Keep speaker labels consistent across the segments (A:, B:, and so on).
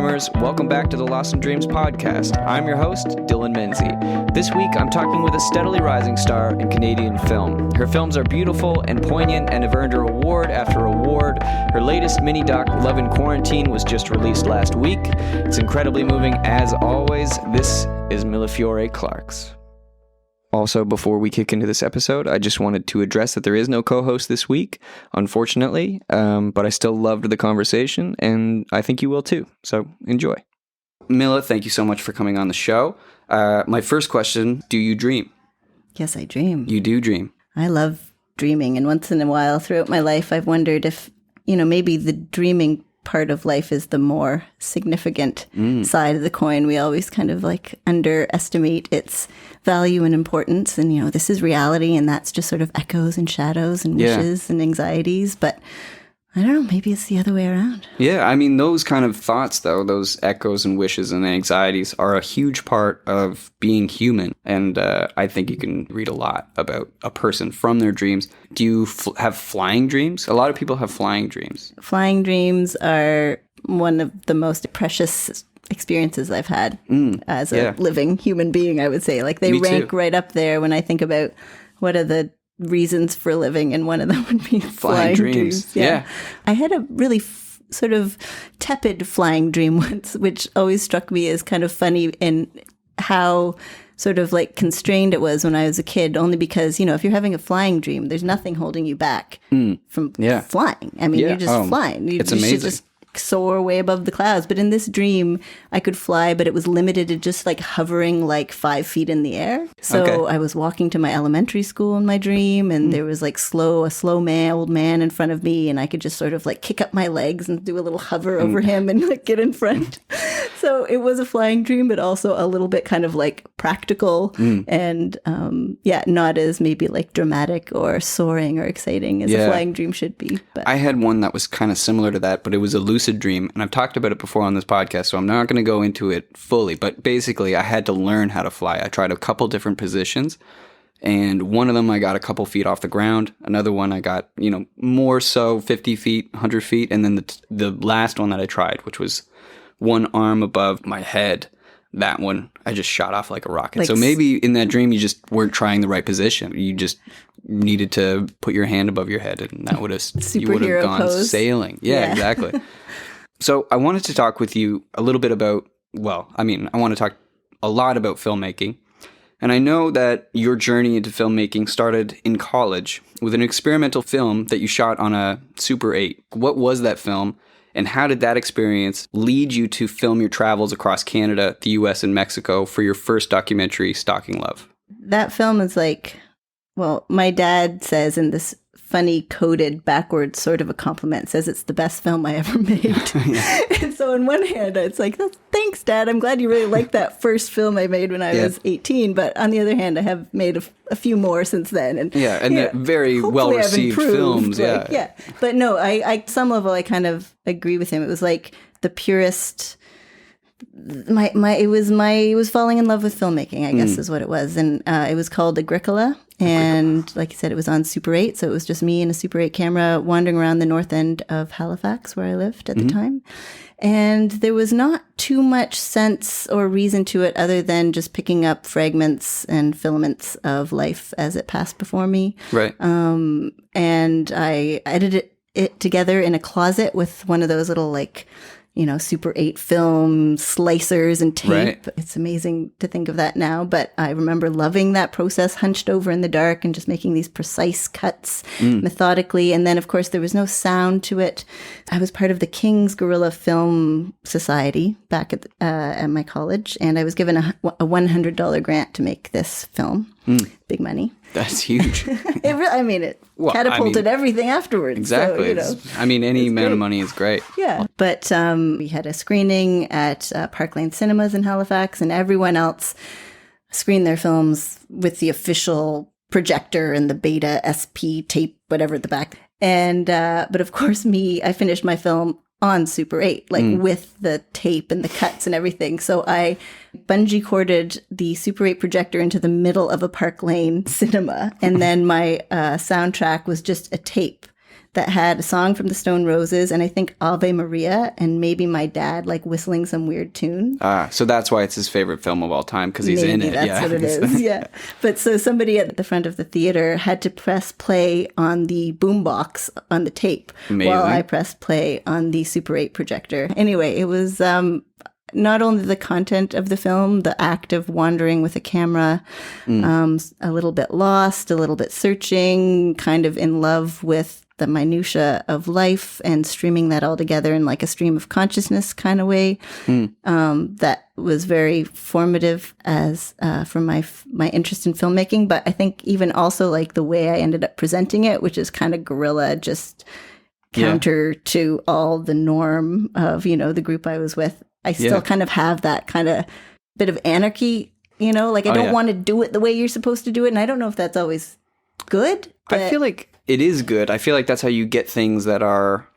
A: Dreamers. Welcome back to the Lost in Dreams podcast. I'm your host, Dylan Menzies. This week, I'm talking with a steadily rising star in Canadian film. Her films are beautiful and poignant and have earned her award after award. Her latest mini-doc, Love in Quarantine, was just released last week. It's incredibly moving as always. This is Millefiore Clarkes. Also, before we kick into this episode, I just wanted to address that there is no co-host this week, unfortunately, but I still loved the conversation, and I think you will too, so enjoy. Mille, thank you so much for coming on the show. My first question, do you dream?
B: Yes, I dream.
A: You do dream?
B: I love dreaming, and once in a while throughout my life, I've wondered if, maybe the dreaming part of life is the more significant side of the coin. We always kind of underestimate its value and importance. And, this is reality, and that's just sort of echoes and shadows and wishes and anxieties. But I don't know, maybe it's the other way around.
A: Yeah, I mean, those kind of thoughts, though, those echoes and wishes and anxieties are a huge part of being human. And I think you can read a lot about a person from their dreams. Do you have flying dreams? A lot of people have flying dreams.
B: Flying dreams are one of the most precious experiences I've had as a living human being, I would say. They rank right up there when I think about what are the reasons for living, and one of them would be flying dreams. Yeah. I had a really sort of tepid flying dream once, which always struck me as kind of funny in how sort of constrained it was when I was a kid, only because, if you're having a flying dream, there's nothing holding you back from flying. I mean, you're just flying.
A: It's amazing.
B: Should just soar way above the clouds. But in this dream, I could fly, but it was limited to just hovering 5 feet in the air. So I was walking to my elementary school in my dream, and there was a slow old man in front of me, and I could just sort of kick up my legs and do a little hover over him and get in front. So it was a flying dream, but also a little bit kind of practical and not as maybe dramatic or soaring or exciting as a flying dream should be. But
A: I had one that was kind of similar to that, but it was a lucid dream, and I've talked about it before on this podcast, so I'm not going to go into it fully, but basically I had to learn how to fly. I tried a couple different positions, and one of them I got a couple feet off the ground. Another one I got, more so 50 feet, 100 feet, and then the last one that I tried, which was one arm above my head, that one I just shot off like a rocket. So maybe in that dream you just weren't trying the right position. You just needed to put your hand above your head, and that would have you would have gone sailing. Yeah, exactly. So I wanted to talk with you a little bit about, I want to talk a lot about filmmaking. And I know that your journey into filmmaking started in college with an experimental film that you shot on a Super 8. What was that film, and how did that experience lead you to film your travels across Canada, the US, and Mexico for your first documentary, Stalking Love?
B: That film is my dad says in this funny coded backwards sort of a compliment, says it's the best film I ever made. And so on one hand, it's thanks, Dad. I'm glad you really liked that first film I made when I was 18. But on the other hand, I have made a few more since then. And
A: they're very well-received films.
B: But no, I some level I kind of agree with him. It was the purest. It was falling in love with filmmaking, I guess is what it was. And it was called Guerilla. And like you said, it was on Super 8. So it was just me and a Super 8 camera wandering around the north end of Halifax, where I lived at the time. And there was not too much sense or reason to it other than just picking up fragments and filaments of life as it passed before me.
A: Right.
B: And I edited it together in a closet with one of those little Super 8 film slicers and tape.
A: Right.
B: It's amazing to think of that now, but I remember loving that process, hunched over in the dark and just making these precise cuts methodically. And then, of course, there was no sound to it. I was part of the King's Guerilla Film Society back at my college, and I was given a $100 grant to make this film. Big money.
A: That's huge.
B: It catapulted everything afterwards.
A: Exactly.
B: So,
A: any amount of money is great.
B: Yeah. But we had a screening at Park Lane Cinemas in Halifax, and everyone else screened their films with the official projector and the Beta SP tape, whatever at the back. And but of course, I finished my film on Super 8, with the tape and the cuts and everything. So I bungee corded the Super 8 projector into the middle of a Park Lane cinema. And then my soundtrack was just a tape that had a song from the Stone Roses and I think Ave Maria and maybe my dad like whistling some weird tune.
A: So that's why it's his favorite film of all time, because he's in it.
B: That's what it is. Yeah. But so somebody at the front of the theater had to press play on the boombox on the tape while I pressed play on the Super 8 projector. Anyway, it was not only the content of the film, the act of wandering with a camera, a little bit lost, a little bit searching, kind of in love with the minutia of life and streaming that all together in like a stream of consciousness kind of way. That was very formative as for my interest in filmmaking. But I think even also like the way I ended up presenting it, which is kind of guerrilla, just counter to all the norm of, the group I was with. I still kind of have that kind of bit of anarchy, like I don't want to do it the way you're supposed to do it. And I don't know if that's always good.
A: I feel like it is good. I feel like that's how you get things that are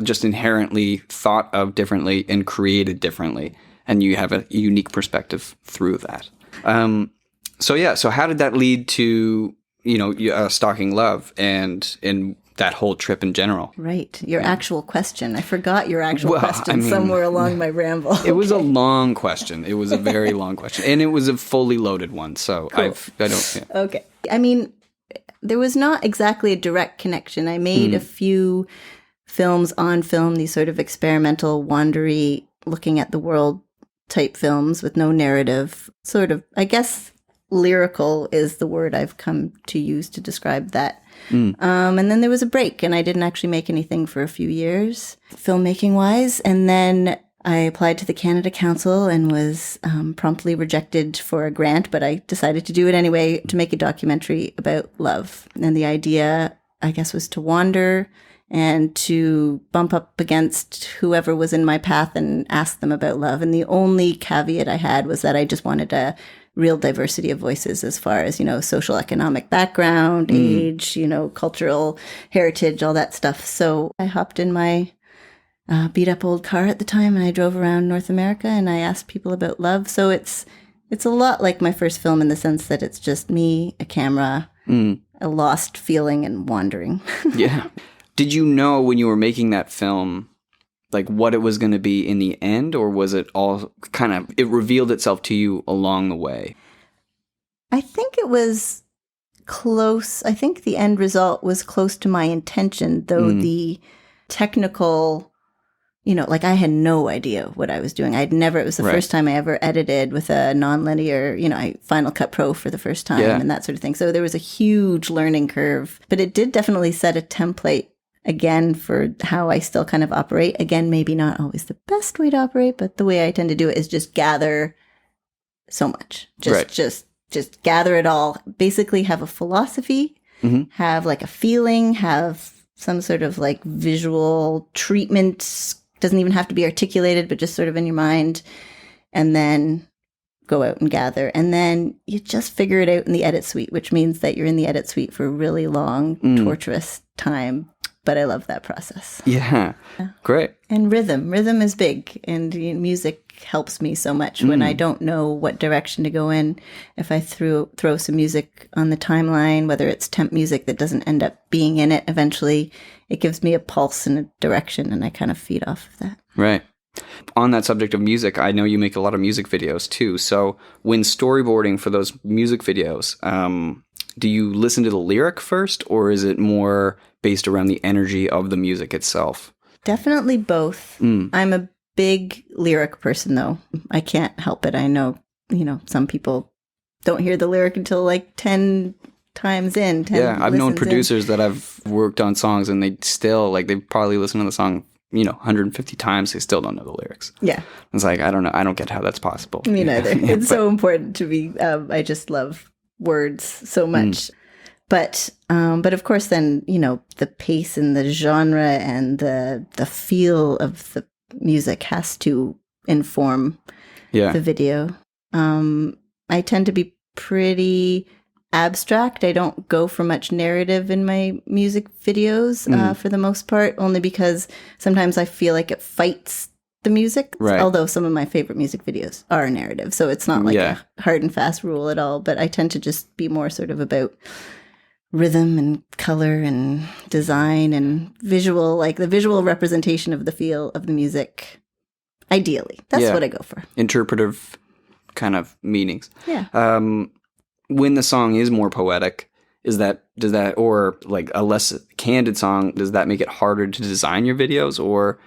A: just inherently thought of differently and created differently. And you have a unique perspective through that. So how did that lead to, Stalking Love and that whole trip in general?
B: Right. Your actual question. I forgot your actual question somewhere along my ramble.
A: It was a long question. It was a very long question. And it was a fully loaded one. So
B: cool. Okay. I mean, there was not exactly a direct connection. I made a few films on film, these sort of experimental, wandery, looking at the world type films with no narrative. Sort of, I guess, lyrical is the word I've come to use to describe that. And then there was a break and I didn't actually make anything for a few years, filmmaking wise. And then I applied to the Canada Council and was promptly rejected for a grant, but I decided to do it anyway to make a documentary about love. And the idea, I guess, was to wander and to bump up against whoever was in my path and ask them about love. And the only caveat I had was that I just wanted a real diversity of voices as far as, social economic background, age, cultural heritage, all that stuff. So I hopped in my beat up old car at the time and I drove around North America and I asked people about love. So it's a lot like my first film in the sense that it's just me, a camera, a lost feeling and wandering.
A: Yeah. Did you know when you were making that film, like what it was going to be in the end, or was it all kind of, it revealed itself to you along the way?
B: I think it was close. I think the end result was close to my intention, though the technical, like I had no idea what I was doing. It was the first time I ever edited with a nonlinear, Final Cut Pro for the first time and that sort of thing. So there was a huge learning curve, but it did definitely set a template again for how I still kind of operate. Again, maybe not always the best way to operate, but the way I tend to do it is just gather so much. Just gather it all. Basically have a philosophy, have like a feeling, have some sort of like visual treatment. Doesn't even have to be articulated, but just sort of in your mind. And then go out and gather. And then you just figure it out in the edit suite, which means that you're in the edit suite for a really long, torturous time. But I love that process.
A: Yeah. Great.
B: And rhythm is big. And music helps me so much when I don't know what direction to go in. If I throw some music on the timeline, whether it's temp music that doesn't end up being in it eventually, it gives me a pulse and a direction, and I kind of feed off of that.
A: Right. On that subject of music, I know you make a lot of music videos too. So when storyboarding for those music videos, do you listen to the lyric first, or is it more based around the energy of the music itself?
B: Definitely both. I'm a big lyric person, though. I can't help it. I know, some people don't hear the lyric until like 10 times in. 10
A: I've known producers that I've worked on songs and they still, like, they've probably listened to the song, 150 times. They still don't know the lyrics. Yeah. It's like, I don't know. I don't get how that's possible.
B: Me neither. It's so important to me. I just love words so much. But of course, then, the pace and the genre and the feel of the music has to inform the video. I tend to be pretty abstract. I don't go for much narrative in my music videos for the most part, only because sometimes I feel like it fights the music. Right. Although some of my favorite music videos are narrative. So it's not like a hard and fast rule at all. But I tend to just be more sort of about rhythm and color and design and visual, like the visual representation of the feel of the music. Ideally, that's what I go for.
A: Interpretive kind of meanings.
B: Yeah.
A: When the song is more poetic, does that or like a less candid song, does that make it harder to design your videos or?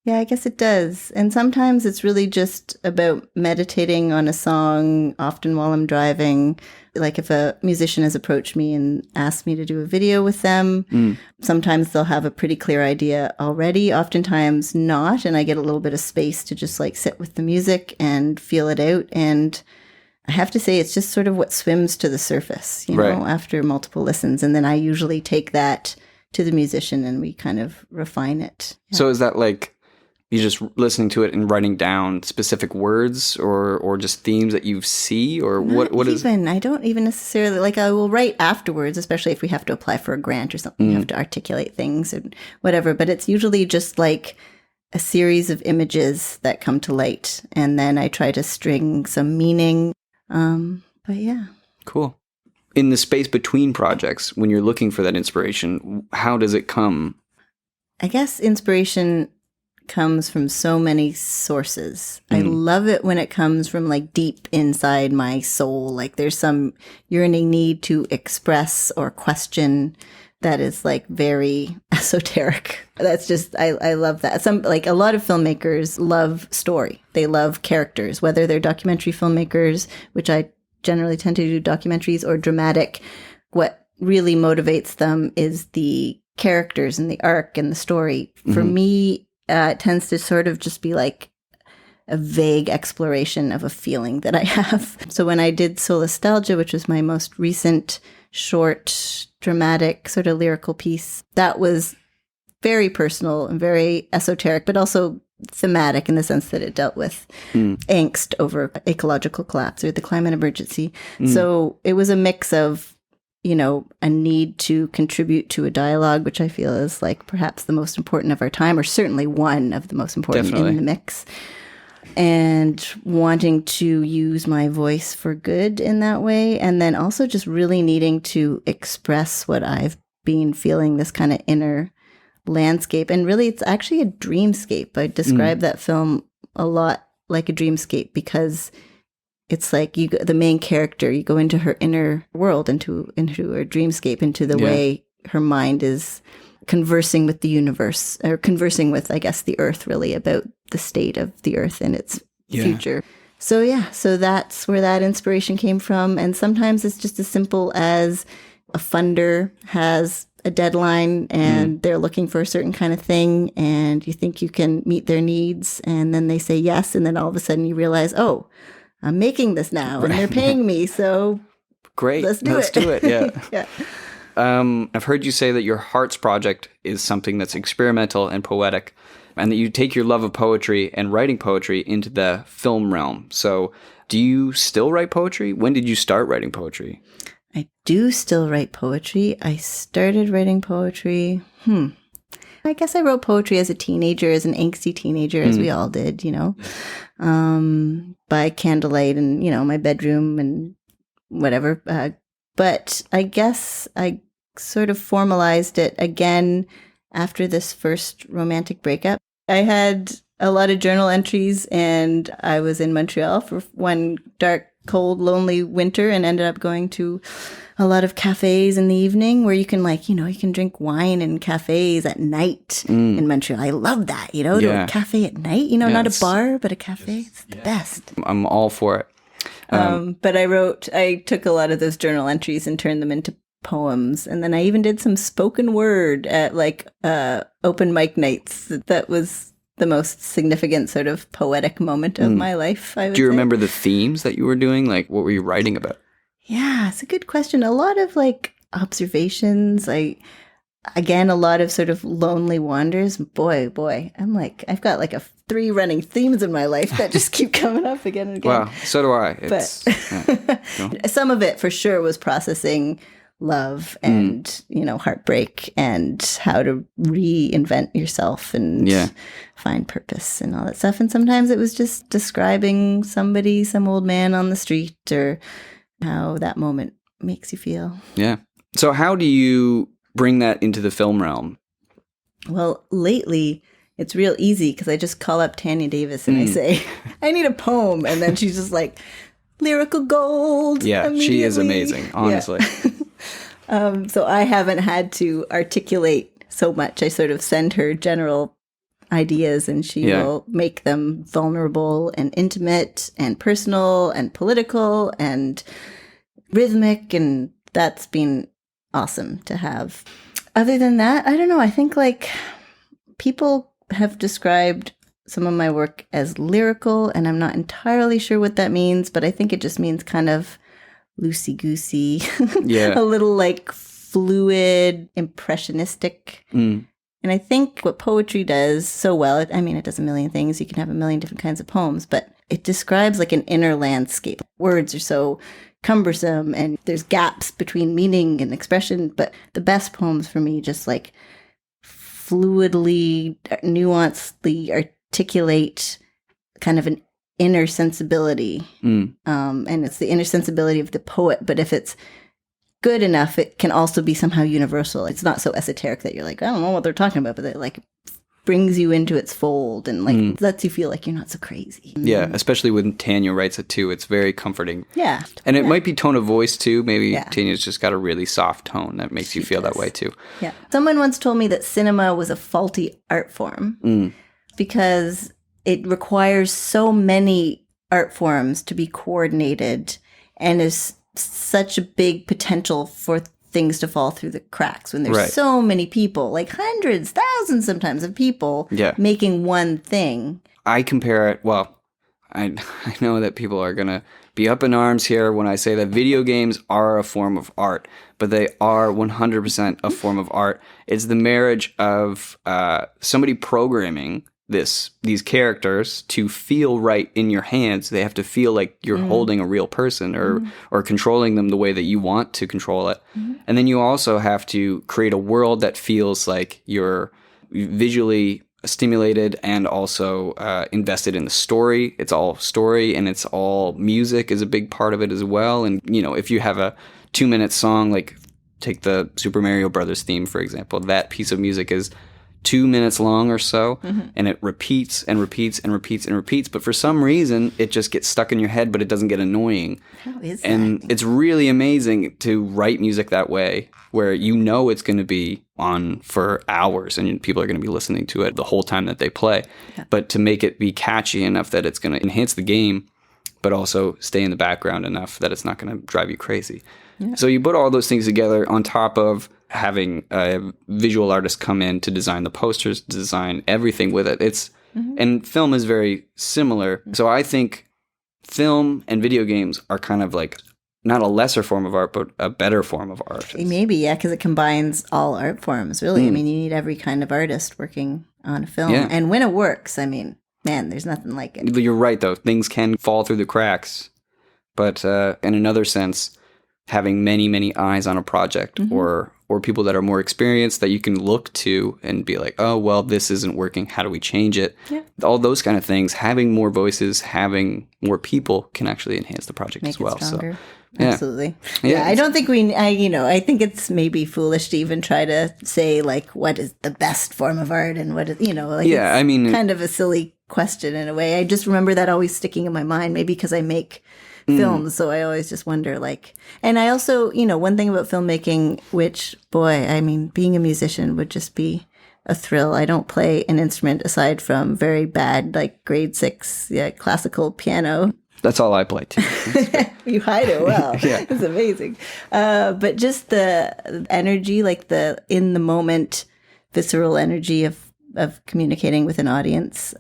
B: Yeah, I guess it does. And sometimes it's really just about meditating on a song, often while I'm driving. Like if a musician has approached me and asked me to do a video with them, sometimes they'll have a pretty clear idea already, oftentimes not. And I get a little bit of space to just like sit with the music and feel it out. And I have to say, it's just sort of what swims to the surface, you know, after multiple listens. And then I usually take that to the musician and we kind of refine it. Yeah.
A: So is that like, you just listening to it and writing down specific words or just themes that you see or what is?
B: I don't even necessarily, like I will write afterwards, especially if we have to apply for a grant or something, we have to articulate things or whatever. But it's usually just like a series of images that come to light. And then I try to string some meaning. But yeah.
A: Cool. In the space between projects, when you're looking for that inspiration, how does it come?
B: I guess inspiration comes from so many sources. I love it when it comes from like deep inside my soul. Like there's some yearning need to express or question that is like very esoteric. That's just, I love that. Like a lot of filmmakers love story. They love characters, whether they're documentary filmmakers, which I generally tend to do documentaries, or dramatic. What really motivates them is the characters and the arc and the story. For me, it tends to sort of just be like a vague exploration of a feeling that I have. So when I did Solastalgia, which was my most recent short, dramatic, sort of lyrical piece, that was very personal and very esoteric, but also thematic in the sense that it dealt with angst over ecological collapse or the climate emergency. So it was a mix of, you know, a need to contribute to a dialogue, which I feel is like perhaps the most important of our time, or certainly one of the most important in the mix. And wanting to use my voice for good in that way. And then also just really needing to express what I've been feeling, this kind of inner landscape. And really, it's actually a dreamscape. I describe that film a lot like a dreamscape because it's like the main character, you go into her inner world, into her dreamscape, into the way her mind is conversing with the universe, or conversing with, I guess, the earth, really, about the state of the earth and its future. So that's where that inspiration came from. And sometimes it's just as simple as a funder has a deadline and they're looking for a certain kind of thing and you think you can meet their needs, and then they say yes, and then all of a sudden you realize, oh, I'm making this now and they're paying me, so
A: great.
B: Let's do it.
A: Yeah. I've heard you say that your heart's project is something that's experimental and poetic, and that you take your love of poetry and writing poetry into the film realm. So do you still write poetry? When did you start writing poetry?
B: I do still write poetry. I started writing poetry. I guess I wrote poetry as a teenager, as an angsty teenager, as we all did, you know, by candlelight and, you know, my bedroom and whatever. But I guess I sort of formalized it again after this first romantic breakup. I had a lot of journal entries, and I was in Montreal for one dark, cold, lonely winter and ended up going to a lot of cafes in the evening where you can, like, you know, you can drink wine in cafes at night in Montreal. I love that, you know, to a cafe at night, you know, not a bar, but a cafe. It's the best.
A: I'm all for it.
B: But I took a lot of those journal entries and turned them into poems. And then I even did some spoken word at like open mic nights. That was the most significant sort of poetic moment of my life, I would say.
A: Do you remember the themes that you were doing? Like, what were you writing about?
B: Yeah, it's a good question. A lot of like observations. Again, a lot of sort of lonely wanders. Boy, I'm like, I've got like 3 running themes in my life that just keep coming up again and again.
A: Wow, so do I.
B: But some of it for sure was processing love and, you know, heartbreak and how to reinvent yourself and find purpose and all that stuff. And sometimes it was just describing somebody, some old man on the street, or how that moment makes you feel.
A: Yeah. So how do you bring that into the film realm?
B: Well, lately it's real easy because I just call up Tanya Davis and I say, I need a poem. And then she's just like, lyrical gold.
A: Yeah, she is amazing, honestly.
B: Yeah. So I haven't had to articulate so much. I sort of send her general ideas and she will make them vulnerable and intimate and personal and political and rhythmic. And that's been awesome to have. Other than that, I don't know. I think like people have described some of my work as lyrical, and I'm not entirely sure what that means, but I think it just means kind of loosey-goosey, a little like fluid, impressionistic. And I think what poetry does so well, I mean, it does a million things. You can have a million different kinds of poems, but it describes like an inner landscape. Words are so cumbersome and there's gaps between meaning and expression, but the best poems for me just like fluidly, nuancedly articulate kind of an inner sensibility. And it's the inner sensibility of the poet, but if it's good enough, it can also be somehow universal. It's not so esoteric that you're like, I don't know what they're talking about, but it like brings you into its fold and like lets you feel like you're not so crazy.
A: Yeah, especially when Tanya writes it too. It's very comforting.
B: Yeah.
A: And it might be tone of voice too. Maybe Tanya's just got a really soft tone that makes you feel that way too.
B: Yeah. Someone once told me that cinema was a faulty art form because it requires so many art forms to be coordinated and is such a big potential for things to fall through the cracks when there's so many people, like hundreds, thousands sometimes of people making one thing. I
A: compare it, well, I know that people are going to be up in arms here when I say that video games are a form of art, but they are 100% a form of art. It's the marriage of somebody programming these characters to feel right in your hands. They have to feel like you're holding a real person or controlling them the way that you want to control it. And then you also have to create a world that feels like you're visually stimulated and also invested in the story. It's all story and it's all music is a big part of it as well. And, you know, if you have a 2-minute song, like take the Super Mario Brothers theme, for example, that piece of music is 2 minutes long or so, and it repeats and repeats and repeats and repeats. But for some reason, it just gets stuck in your head, but it doesn't get annoying.
B: How is that?
A: And it's really amazing to write music that way, where you know it's going to be on for hours and people are going to be listening to it the whole time that they play. Yeah. But to make it be catchy enough that it's going to enhance the game, but also stay in the background enough that it's not going to drive you crazy. Yeah. So you put all those things together on top of having a visual artist come in to design the posters, design everything with it. It's and film is very similar. So I think film and video games are kind of like not a lesser form of art, but a better form of art.
B: Maybe, yeah, because it combines all art forms, really. I mean, you need every kind of artist working on a film. Yeah. And when it works, I mean, man, there's nothing like it.
A: You're right, though. Things can fall through the cracks. But in another sense, having many, many eyes on a project or people that are more experienced that you can look to and be like, oh, well, this isn't working. How do we change it? Yeah. All those kind of things. Having more voices, having more people can actually enhance the project as well.
B: Stronger. So, absolutely. Yeah. I don't think I think it's maybe foolish to even try to say like, what is the best form of art and what is, I mean, kind of a silly question in a way. I just remember that always sticking in my mind, maybe because I make films, so I always just wonder, like, and I also, one thing about filmmaking, which, boy, I mean, being a musician would just be a thrill. I don't play an instrument aside from very bad, like grade 6 classical piano.
A: That's all I play too.
B: You hide it well. Yeah. It's amazing. But just the energy, like the in the moment, visceral energy of communicating with an audience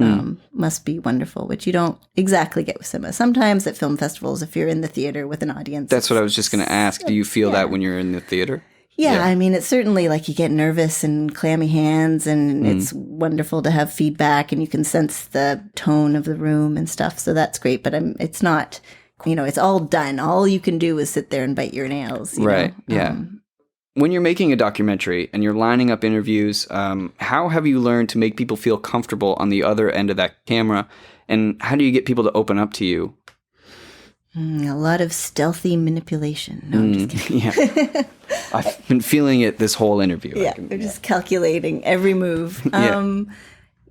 B: must be wonderful, which you don't exactly get with cinema. Sometimes at film festivals, if you're in the theater with an audience.
A: That's what I was just going to ask. Do you feel that when you're in the theater?
B: Yeah, I mean, it's certainly like you get nervous and clammy hands, and it's wonderful to have feedback, and you can sense the tone of the room and stuff. So that's great. But it's not, it's all done. All you can do is sit there and bite your nails.
A: Right. Yeah. When you're making a documentary and you're lining up interviews, how have you learned to make people feel comfortable on the other end of that camera? And how do you get people to open up to you?
B: A lot of stealthy manipulation. No, I'm just kidding.
A: Yeah. I've been feeling it this whole interview.
B: Yeah, they're just calculating every move.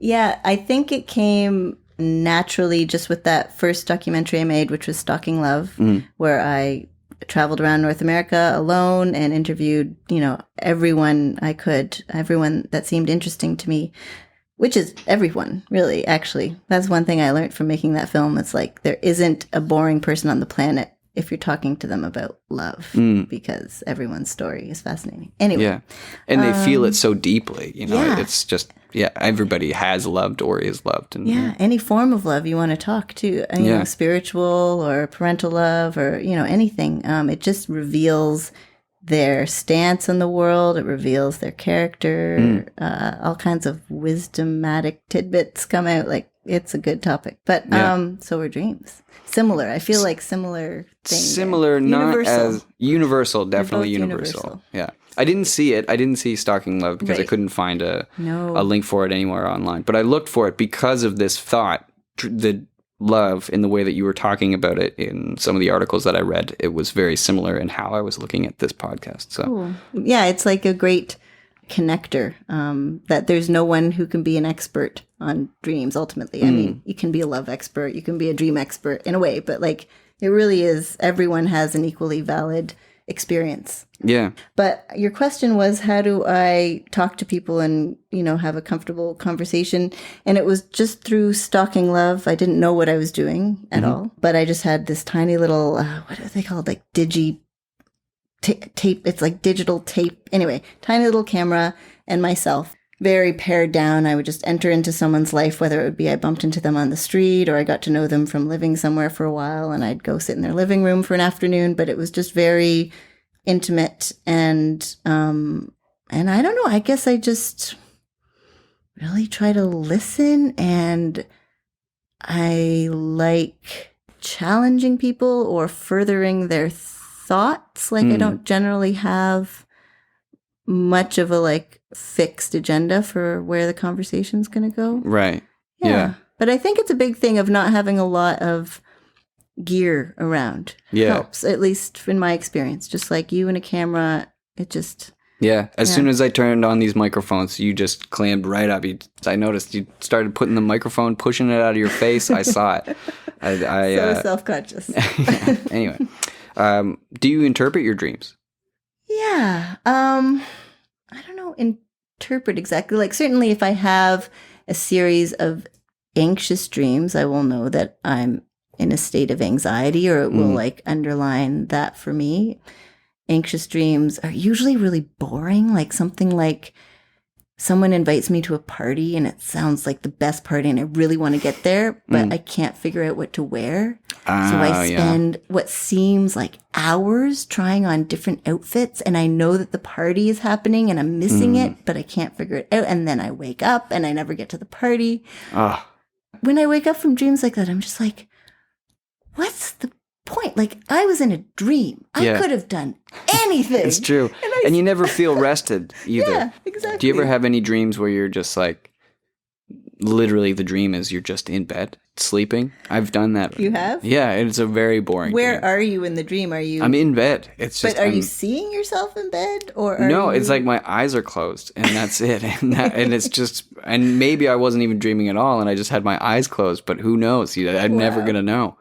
B: Yeah, I think it came naturally just with that first documentary I made, which was Stalking Love, where I traveled around North America alone and interviewed, everyone I could, everyone that seemed interesting to me, which is everyone, really, actually. That's one thing I learned from making that film. It's like there isn't a boring person on the planet if you're talking to them about love, because everyone's story is fascinating. Anyway. Yeah.
A: And they feel it so deeply, it's just, everybody has loved or is loved. And,
B: any form of love you want to talk to, spiritual or parental love or, anything. It just reveals their stance in the world. It reveals their character. All kinds of wisdomatic tidbits come out. Like, it's a good topic. But so are dreams. Similar. I feel like similar things.
A: Similar, not universal. As universal, definitely universal. Yeah. I didn't see it. I didn't see Stalking Love because I couldn't find a link for it anywhere online. But I looked for it because of this thought, the love in the way that you were talking about it in some of the articles that I read. It was very similar in how I was looking at this podcast. So
B: cool. Yeah, it's like a great connector, that there's no one who can be an expert on dreams ultimately. I mean, you can be a love expert, you can be a dream expert in a way, but like it really is, everyone has an equally valid experience.
A: Yeah.
B: But your question was, how do I talk to people and, have a comfortable conversation? And it was just through Stalking Love. I didn't know what I was doing at all, but I just had this tiny little, what are they called? Like tape. It's like digital tape. Anyway, tiny little camera and myself, very pared down. I would just enter into someone's life, whether it would be I bumped into them on the street or I got to know them from living somewhere for a while, and I'd go sit in their living room for an afternoon. But it was just very intimate, and I don't know, I guess I just really try to listen, and I like challenging people or furthering their thoughts. Like I don't generally have much of a fixed agenda for where the conversation's going to go.
A: Right. Yeah.
B: But I think it's a big thing of not having a lot of gear around. Helps, at least in my experience. Just like you and a camera, it just...
A: Yeah. As soon as I turned on these microphones, you just clammed right up. I noticed you started putting the microphone, pushing it out of your face. I saw it.
B: So self-conscious.
A: Anyway. Do you interpret your dreams?
B: Yeah. I don't know, interpret exactly. Like certainly if I have a series of anxious dreams, I will know that I'm in a state of anxiety, or it will underline that for me. Anxious dreams are usually really boring, like something like someone invites me to a party and it sounds like the best party and I really want to get there, but I can't figure out what to wear. So I spend what seems like hours trying on different outfits, and I know that the party is happening and I'm missing it, but I can't figure it out. And then I wake up and I never get to the party. When I wake up from dreams like that, I'm just like, what's the point? Like, I was in a dream. I could have done anything.
A: It's true. And you never feel rested either.
B: Yeah, exactly.
A: Do you ever have any dreams where you're just like, literally the dream is you're just in bed sleeping? I've done that.
B: You have?
A: Yeah, it's a very boring
B: Where
A: dream.
B: are you in the dream? Are you...
A: I'm in bed. It's just...
B: But are you seeing yourself in bed? Or
A: no, it's like my eyes are closed and that's it. And it's just... And maybe I wasn't even dreaming at all and I just had my eyes closed, but who knows? I'm never going to know.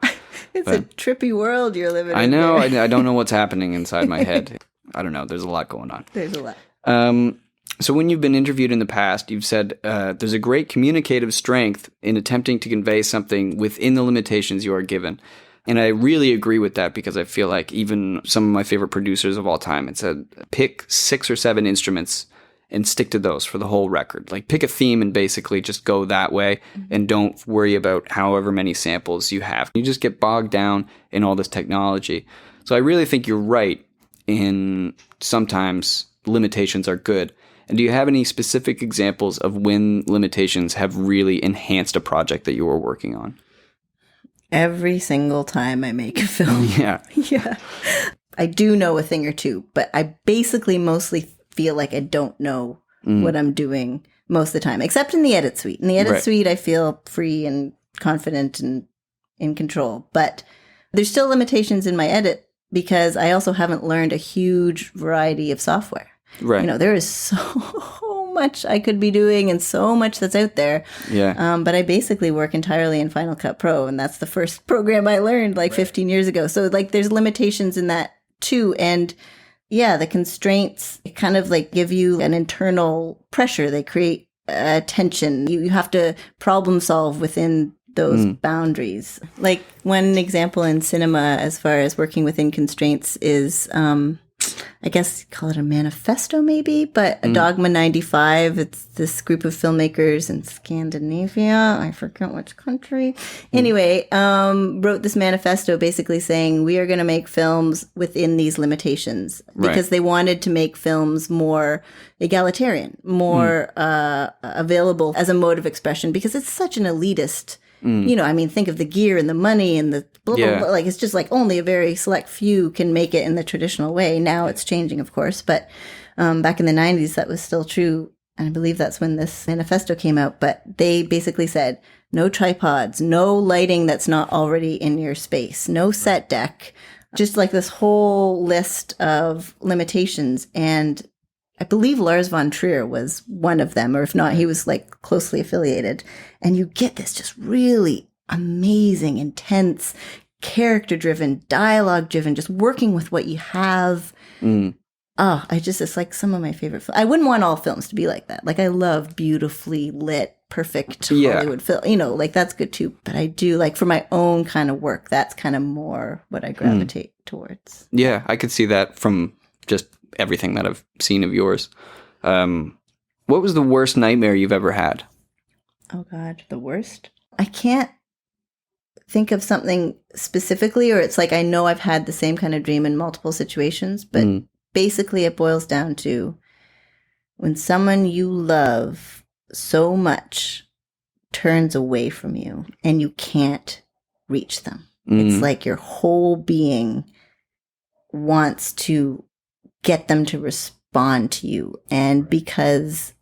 B: It's a trippy world you're living in.
A: I know. I don't know what's happening inside my head. I don't know. There's a lot going on.
B: There's a lot.
A: So when you've been interviewed in the past, you've said there's a great communicative strength in attempting to convey something within the limitations you are given. And I really agree with that because I feel like even some of my favorite producers of all time, it said pick 6 or 7 instruments and stick to those for the whole record. Like pick a theme and basically just go that way and don't worry about however many samples you have. You just get bogged down in all this technology. So I really think you're right in sometimes limitations are good. And do you have any specific examples of when limitations have really enhanced a project that you were working on?
B: Every single time I make a film.
A: Yeah.
B: Yeah. I do know a thing or two, but I basically mostly feel like I don't know what I'm doing most of the time, except in the edit suite. In the edit suite, I feel free and confident and in control. But There's still limitations in my edit because I also haven't learned a huge variety of software.
A: Right.
B: There is so much I could be doing and so much that's out there.
A: Yeah.
B: But I basically work entirely in Final Cut Pro, and that's the first program I learned 15 years ago. So there's limitations in that too. And yeah, the constraints kind of give you an internal pressure. They create tension. You have to problem solve within those boundaries. One example in cinema as far as working within constraints is I guess call it a manifesto maybe, but a Dogma 95, it's this group of filmmakers in Scandinavia, I forget which country. Anyway, wrote this manifesto basically saying we are going to make films within these limitations because they wanted to make films more egalitarian, more available as a mode of expression because it's such an elitist think of the gear and the money and the blah, blah, blah. It's just only a very select few can make it in the traditional way. Now it's changing, of course. But back in the 90s, that was still true. And I believe that's when this manifesto came out. But they basically said, no tripods, no lighting that's not already in your space, no set deck, just this whole list of limitations. And I believe Lars von Trier was one of them, or if not, he was closely affiliated. And you get this just really amazing, intense, character-driven, dialogue-driven, just working with what you have. It's some of my favorite films. I wouldn't want all films to be like that. I love beautifully lit, perfect Hollywood film. That's good too. But I do, for my own kind of work, that's kind of more what I gravitate towards.
A: Yeah, I could see that from just everything that I've seen of yours. What was the worst nightmare you've ever had?
B: Oh God, the worst? I can't think of something specifically, or it's I know I've had the same kind of dream in multiple situations, but basically it boils down to when someone you love so much turns away from you and you can't reach them. It's your whole being wants to get them to respond to you, and because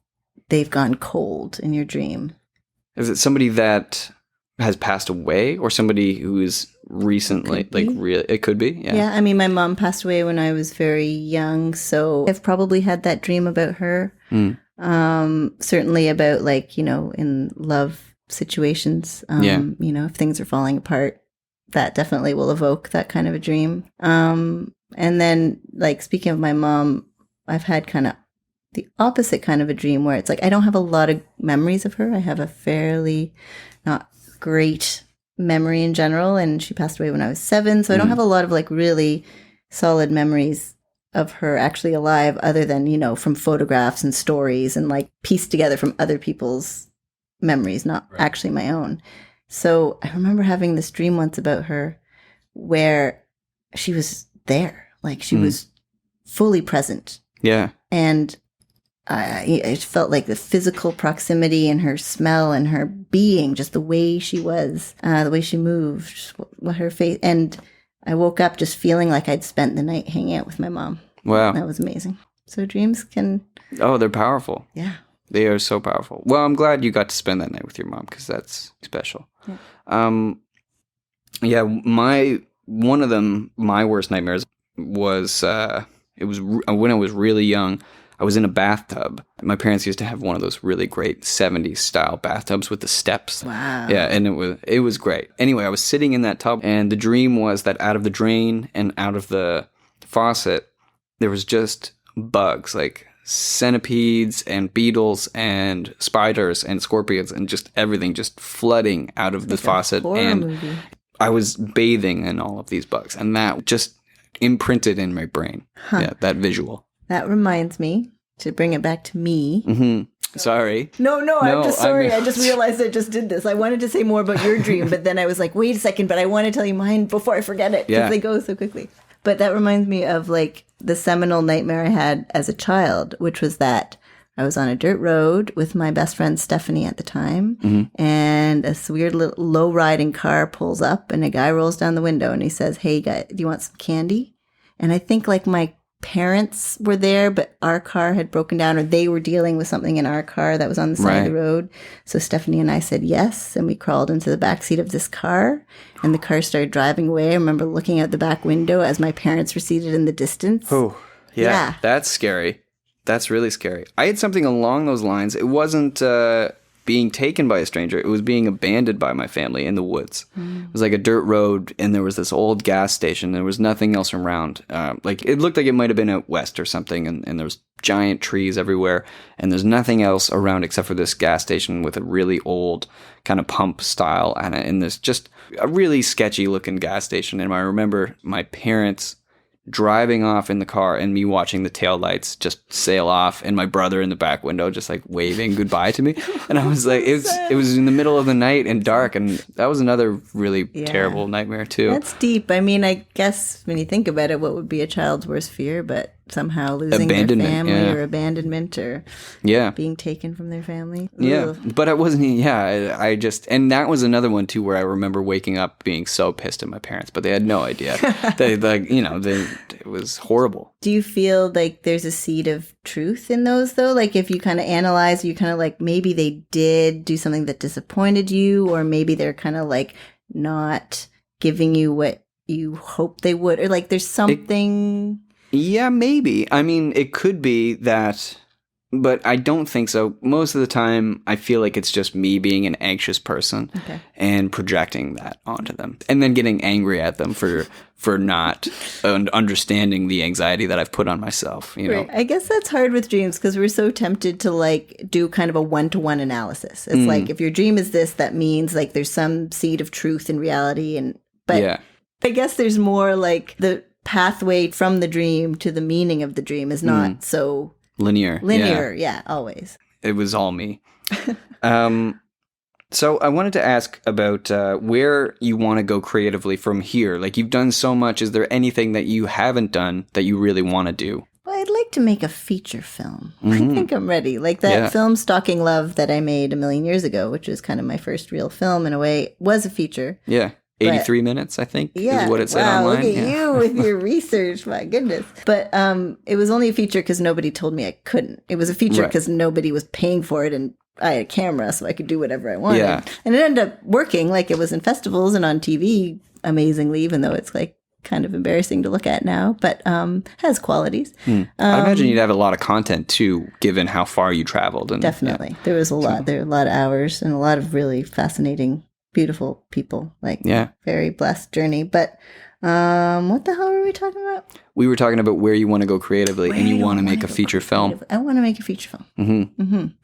B: they've gone cold in your dream. Is
A: it somebody that has passed away or somebody who is recently it could be?
B: Yeah, my mom passed away when I was very young, so I've probably had that dream about her. Certainly about in love situations, if things are falling apart, that definitely will evoke that kind of a dream. And then, speaking of my mom, I've had kind of the opposite kind of a dream where it's I don't have a lot of memories of her. I have a fairly not great memory in general, and she passed away when I was 7, so I don't have a lot of really solid memories of her actually alive, other than from photographs and stories and pieced together from other people's memories, not actually my own. So I remember having this dream once about her where she was there, she was fully present.
A: Yeah.
B: And it felt the physical proximity and her smell and her being, just the way she was, the way she moved, what her face. And I woke up just feeling I'd spent the night hanging out with my mom.
A: Wow.
B: That was amazing. So dreams can...
A: Oh, they're powerful.
B: Yeah.
A: They are so powerful. Well, I'm glad you got to spend that night with your mom because that's special. Yeah. One of them, my worst nightmares was, it was when I was really young. I was in a bathtub. My parents used to have one of those really great 70s style bathtubs with the steps.
B: Wow.
A: Yeah, and it was great. Anyway, I was sitting in that tub, and the dream was that out of the drain and out of the faucet, there was just bugs, centipedes and beetles and spiders and scorpions and just everything just flooding out of the faucet. And movie. I was bathing in all of these bugs, and that just imprinted in my brain. Yeah, that visual.
B: That reminds me to bring it back to me.
A: Sorry.
B: No, I'm just sorry. I just realized I just did this. I wanted to say more about your dream, but then I was wait a second, but I want to tell you mine before I forget it because they go so quickly. But that reminds me of the seminal nightmare I had as a child, which was that I was on a dirt road with my best friend Stephanie at the time, and a weird little low-riding car pulls up, and a guy rolls down the window, and he says, "Hey, guy, do you want some candy?" And I think my parents were there, but our car had broken down, or they were dealing with something in our car that was on the side of the road. So Stephanie and I said yes, and we crawled into the back seat of this car, and the car started driving away. I remember looking out the back window as my parents receded in the distance.
A: Oh, yeah. That's scary. That's really scary. I had something along those lines. It wasn't being taken by a stranger. It was being abandoned by my family in the woods. It was like a dirt road, and there was this old gas station. There was nothing else around. Like it looked like it might have been out west or something, and there was giant trees everywhere, and there's nothing else around except for this gas station with a really old kind of pump style, and this just a really sketchy looking gas station. And I remember my parents driving off in the car and me watching the taillights just sail off, and my brother in the back window just like waving goodbye to me. And I was like, it was in the middle of the night and dark, and that was another really terrible nightmare too.
B: That's deep. I mean, I guess when you think about it, what would be a child's worst fear but somehow losing their family or abandonment or being taken from their family?
A: Yeah, but it wasn't, I just, and that was another one too where I remember waking up being so pissed at my parents, but they had no idea. It was horrible.
B: Do you feel like there's a seed of truth in those though? Like if you kind of analyze, you kind of like maybe they did do something that disappointed you, or maybe they're kind of like not giving you what you hope they would, or like there's something...
A: Yeah, maybe. I mean, it could be that, but I don't think so. Most of the time, I feel like it's just me being an anxious person and projecting that onto them, and then getting angry at them for not understanding the anxiety that I've put on myself. You know,
B: right. I guess that's hard with dreams because we're so tempted to like do kind of a one-to-one analysis. It's like if your dream is this, that means like there's some seed of truth in reality, but I guess there's more like the pathway from the dream to the meaning of the dream is not so
A: linear.
B: Always.
A: It was all me. So I wanted to ask about where you want to go creatively from here. Like you've done so much. Is there anything that you haven't done that you really want to do?
B: Well, I'd like to make a feature film. I think I'm ready. Like that film Stalking Love that I made 1 million years ago, which was kind of my first real film in a way, was a feature.
A: Yeah. 83 minutes, I think, is what it said online.
B: Look at you with your research. My goodness. But it was only a feature because nobody told me I couldn't. It was a feature because nobody was paying for it, and I had a camera, so I could do whatever I wanted. Yeah. And it ended up working. Like it was in festivals and on TV amazingly, even though it's like kind of embarrassing to look at now, but has qualities.
A: I imagine you'd have a lot of content too, given how far you traveled. And
B: definitely. There was a lot. There were a lot of hours and a lot of really fascinating, beautiful people, like very blessed journey. But what the hell were we talking about?
A: We were talking about where you want to go creatively, and you want to make a feature film.
B: I want to make a feature film.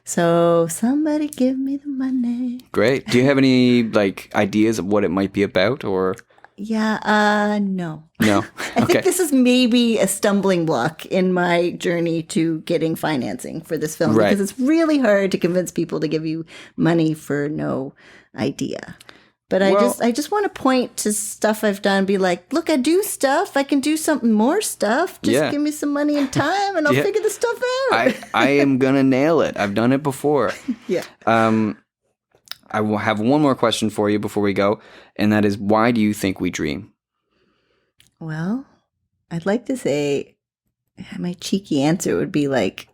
B: So somebody give me the money.
A: Great. Do you have any like ideas of what it might be about, or?
B: No.
A: No.
B: I think this is maybe a stumbling block in my journey to getting financing for this film, because it's really hard to convince people to give you money for no idea. But I just want to point to stuff I've done, be like, look, I do stuff. I can do something more stuff. Just give me some money and time, and I'll figure the stuff out.
A: I am gonna nail it. I've done it before. I will have one more question for you before we go, and that is, why do you think we dream?
B: Well, I'd like to say my cheeky answer would be like,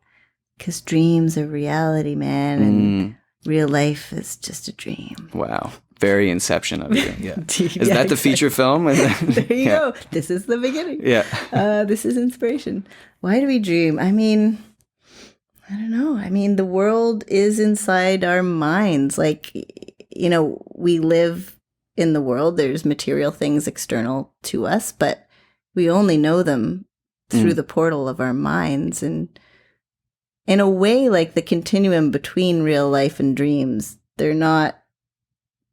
B: because dreams are reality, man, and real life is just a dream.
A: Wow. Very Inception of you. Yeah. Is that the feature film?
B: There you go. This is the beginning.
A: Yeah.
B: This is inspiration. Why do we dream? I mean, I don't know. I mean, the world is inside our minds. Like, you know, we live in the world. There's material things external to us, but we only know them through the portal of our minds. And in a way, like the continuum between real life and dreams, they're not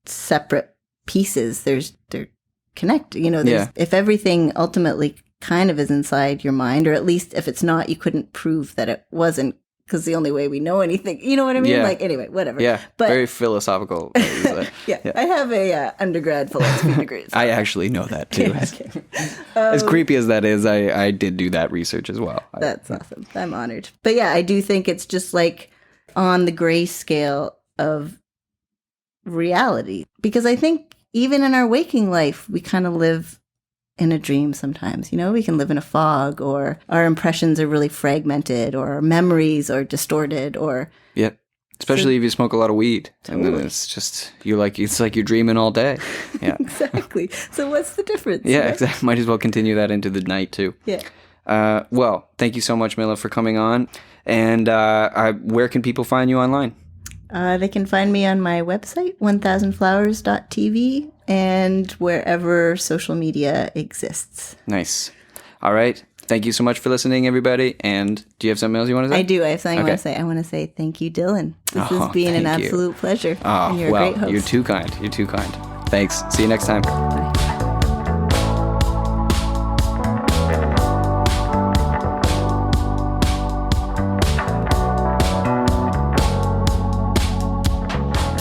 B: separate pieces. They're connected. You know, if everything ultimately kind of is inside your mind, or at least if it's not, you couldn't prove that it wasn't, because the only way we know anything, you know what I mean? Like, anyway, whatever.
A: Yeah, but very philosophical.
B: I have a undergrad philosophy degree. So.
A: I actually know that too. As creepy as that is, I did do that research as well.
B: That's awesome. I'm honored. But yeah, I do think it's just like on the gray scale of reality, because I think even in our waking life, we kind of live in a dream sometimes. We can live in a fog, or our impressions are really fragmented, or our memories are distorted, or...
A: Yep. Especially if you smoke a lot of weed.
B: Totally.
A: And then it's just, it's like you're dreaming all day. Yeah.
B: Exactly. So what's the difference?
A: Yeah, exactly. Might as well continue that into the night too.
B: Yeah.
A: Well, thank you so much, Mille, for coming on. And where can people find you online?
B: They can find me on my website, 1000flowers.tv, and wherever social media exists.
A: Nice. All right. Thank you so much for listening, everybody. And do you have something else you want to say?
B: I do. I have something I want to say. I want to say thank you, Dylan. This has been an absolute pleasure. And you're a great host.
A: You're too kind. You're too kind. Thanks. See you next time.
B: Bye.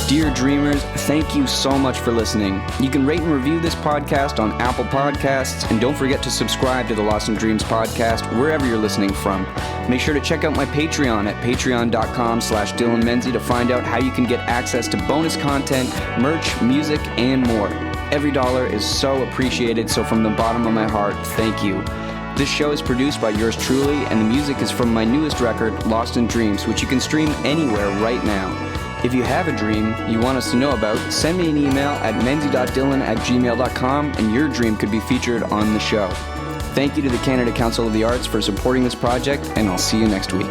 A: Dear dreamers, thank you so much for listening. You can rate and review this podcast on Apple Podcasts, and don't forget to subscribe to the Lost in Dreams podcast wherever you're listening from. Make sure to check out my Patreon at patreon.com/Dylan Menzies to find out how you can get access to bonus content, merch, music, and more. Every dollar is so appreciated, so from the bottom of my heart, thank you. This show is produced by yours truly, and the music is from my newest record, Lost in Dreams, which you can stream anywhere right now. If you have a dream you want us to know about, send me an email at menzie.dylan@gmail.com and your dream could be featured on the show. Thank you to the Canada Council of the Arts for supporting this project, and I'll see you next week.